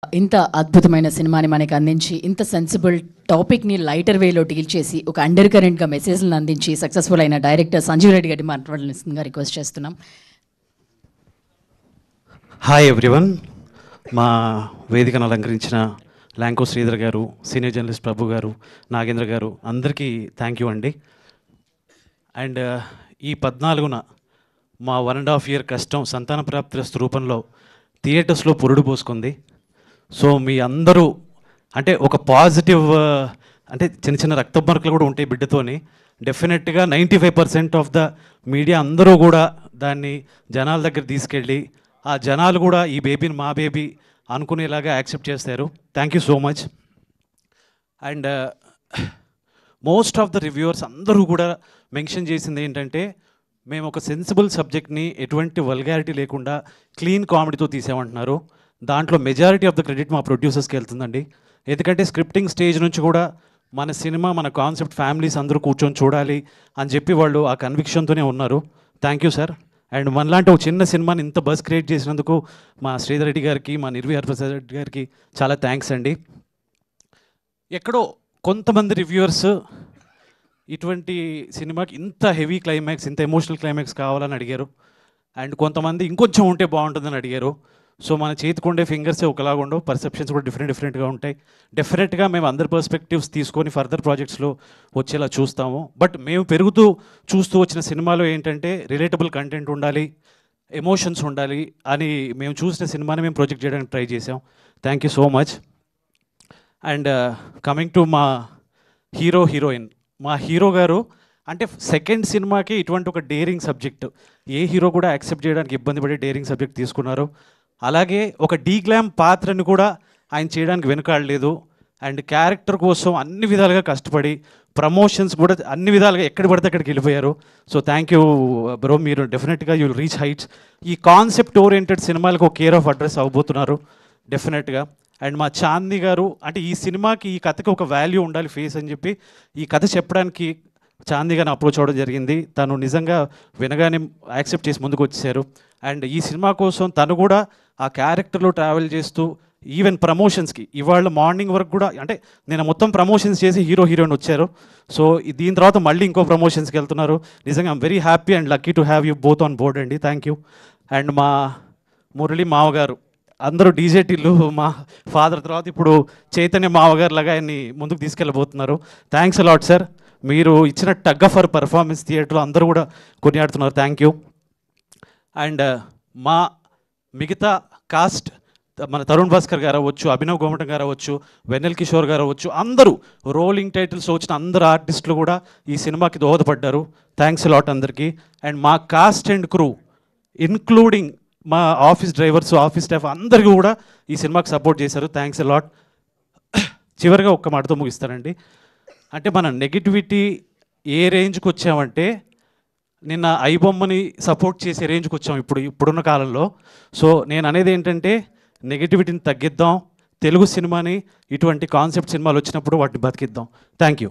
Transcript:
ఇంత అద్భుతమైన సినిమాని మనకి అందించి ఇంత సెన్సిబుల్ టాపిక్ని లైటర్ వేలో డీల్ చేసి ఒక అండర్ కరెంట్గా మెసేజ్లను అందించి సక్సెస్ఫుల్ అయిన డైరెక్టర్ సంజీవ్ రెడ్డి గారిని మాట్లాడాల్సిందిగా రిక్వెస్ట్ చేస్తున్నాం. Hi everyone. మా వేదికను అలంకరించిన ల్యాంకో శ్రీధర్ గారు, సీనియర్ జర్నలిస్ట్ ప్రభు గారు, నాగేంద్ర గారు అందరికీ థ్యాంక్ యూ అండి. అండ్ ఈ 14న మా 1.5 year కష్టం సంతాన ప్రాప్తి రూపంలో థియేటర్స్లో పురుడు పోసుకుంది. సో మీ అందరూ అంటే ఒక పాజిటివ్ అంటే చిన్న చిన్న రక్త మరకలు కూడా ఉంటాయి బిడ్డతోని. డెఫినెట్గా 95% ఆఫ్ ద మీడియా అందరూ కూడా దాన్ని జనాల దగ్గర తీసుకెళ్ళి ఆ జనాలు కూడా ఈ బేబీని మా బేబీ అనుకునేలాగా యాక్సెప్ట్ చేస్తారు. Thank you so much. And most of the reviewers అందరూ కూడా మెన్షన్ చేసింది ఏంటంటే మేము ఒక సెన్సిబుల్ సబ్జెక్ట్ని ఎటువంటి వల్గారిటీ లేకుండా క్లీన్ కామెడీతో తీసామంటున్నారు. దాంట్లో మెజారిటీ ఆఫ్ ద క్రెడిట్ మా ప్రొడ్యూసర్స్కి వెళ్తుందండి. ఎందుకంటే స్క్రిప్టింగ్ స్టేజ్ నుంచి కూడా మన సినిమా మన కాన్సెప్ట్ ఫ్యామిలీస్ అందరూ కూర్చొని చూడాలి అని చెప్పి వాళ్ళు ఆ కన్విక్షన్తోనే ఉన్నారు. Thank you sir. అండ్ మనలాంటి ఒక చిన్న సినిమాని ఇంత బస్ క్రియేట్ చేసినందుకు మా శ్రీధర్ రెడ్డి గారికి, మా నిర్విహార్ ప్రసాద్ రెడ్డి గారికి చాలా థ్యాంక్స్ అండి. ఎక్కడో కొంతమంది రివ్యూవర్స్ ఇటువంటి సినిమాకి ఇంత హెవీ క్లైమాక్స్, ఇంత ఎమోషనల్ క్లైమాక్స్ కావాలని అడిగారు. అండ్ కొంతమంది ఇంకొంచెం ఉంటే బాగుంటుందని అడిగారు. సో మన చేతికి ఉండే ఫింగర్సే ఒకలాగా ఉండవు, పర్సెప్షన్స్ కూడా డిఫరెంట్గా ఉంటాయి. డెఫినెట్గా మేము అందరి పర్స్పెక్టివ్స్ తీసుకొని ఫర్దర్ ప్రాజెక్ట్స్లో వచ్చేలా చూస్తాము. బట్ మేము పెరుగుతూ చూస్తూ వచ్చిన సినిమాలో ఏంటంటే రిలేటబుల్ కంటెంట్ ఉండాలి, ఎమోషన్స్ ఉండాలి అని మేము చూసిన సినిమాని మేము ప్రొజెక్ట్ చేయడానికి ట్రై చేసాం. Thank you so much. And coming to మా హీరోయిన్, మా హీరో గారు అంటే సెకండ్ సినిమాకి ఇటువంటి ఒక డేరింగ్ సబ్జెక్ట్ ఏ హీరో కూడా యాక్సెప్ట్ చేయడానికి ఇబ్బంది పడే డేరింగ్ సబ్జెక్ట్ తీసుకున్నారు. అలాగే ఒక డీగ్లామ్ పాత్రను కూడా ఆయన చేయడానికి వెనుకాడలేదు. అండ్ క్యారెక్టర్ కోసం అన్ని విధాలుగా కష్టపడి ప్రమోషన్స్ కూడా అన్ని విధాలుగా ఎక్కడ పడితే అక్కడికి వెళ్ళిపోయారు. సో థ్యాంక్ యూ బ్రో, మీరు డెఫినెట్గా యూ విల్ రీచ్ హైట్స్. ఈ కాన్సెప్ట్ ఓరియంటెడ్ సినిమాలకు ఒక కేర్ ఆఫ్ అడ్రస్ అవ్వబోతున్నారు డెఫినెట్గా. అండ్ మా చాందీ గారు అంటే ఈ సినిమాకి ఈ కథకి ఒక వాల్యూ ఉండాలి ఫేస్ అని చెప్పి ఈ కథ చెప్పడానికి చాందీ గారిని అప్రోచ్ అవ్వడం జరిగింది. తను నిజంగా వినగానే యాక్సెప్ట్ చేసి ముందుకు వచ్చేసారు. అండ్ ఈ సినిమా కోసం తను కూడా ఆ క్యారెక్టర్లో ట్రావెల్ చేస్తూ ఈవెన్ ప్రమోషన్స్కి ఇవాళ మార్నింగ్ వరకు కూడా అంటే నేను మొత్తం ప్రమోషన్స్ చేసి హీరోయిన్ వచ్చారు. సో దీని తర్వాత మళ్ళీ ఇంకో ప్రమోషన్స్కి వెళ్తున్నారు. నిజంగా I'm very happy and lucky to have you both on board అండి. Thank you. అండ్ మా మురళి మావగారు అందరూ డీజేటీలు మా ఫాదర్ తర్వాత ఇప్పుడు చైతన్య మావగారు లాగా ఆయన్ని ముందుకు తీసుకెళ్ళబోతున్నారు. Thanks a lot sir. మీరు ఇచ్చిన టగ్ ఫర్ పర్ఫార్మెన్స్ థియేటర్లో అందరూ కూడా కొనియాడుతున్నారు. Thank you. అండ్ మా మిగతా కాస్ట్ మన తరుణ్ భాస్కర్ గారు అవ్వచ్చు, అభినవ్ గోమటం గారు అవ్వచ్చు, వెన్నెల్ కిషోర్ గారు అవ్వచ్చు, అందరూ రోలింగ్ టైటిల్స్ వచ్చిన అందరు ఆర్టిస్టులు కూడా ఈ సినిమాకి దోహదపడ్డారు. థ్యాంక్స్ అలాట్ అందరికీ. అండ్ మా కాస్ట్ అండ్ క్రూ ఇన్క్లూడింగ్ మా ఆఫీస్ డ్రైవర్స్, ఆఫీస్ స్టాఫ్ అందరికీ కూడా ఈ సినిమాకి సపోర్ట్ చేశారు. Thanks a lot. చివరిగా ఒక్క మాటతో ముగిస్తానండి. అంటే మన నెగిటివిటీ ఏ రేంజ్కి వచ్చామంటే నిన్న ఐబొమ్మని సపోర్ట్ చేసే రేంజ్కి వచ్చాం ఇప్పుడున్న కాలంలో. సో నేను అనేది ఏంటంటే నెగిటివిటీని తగ్గిద్దాం, తెలుగు సినిమాని ఇటువంటి కాన్సెప్ట్ సినిమాలు వచ్చినప్పుడు వాటిని బతికిద్దాం. Thank you.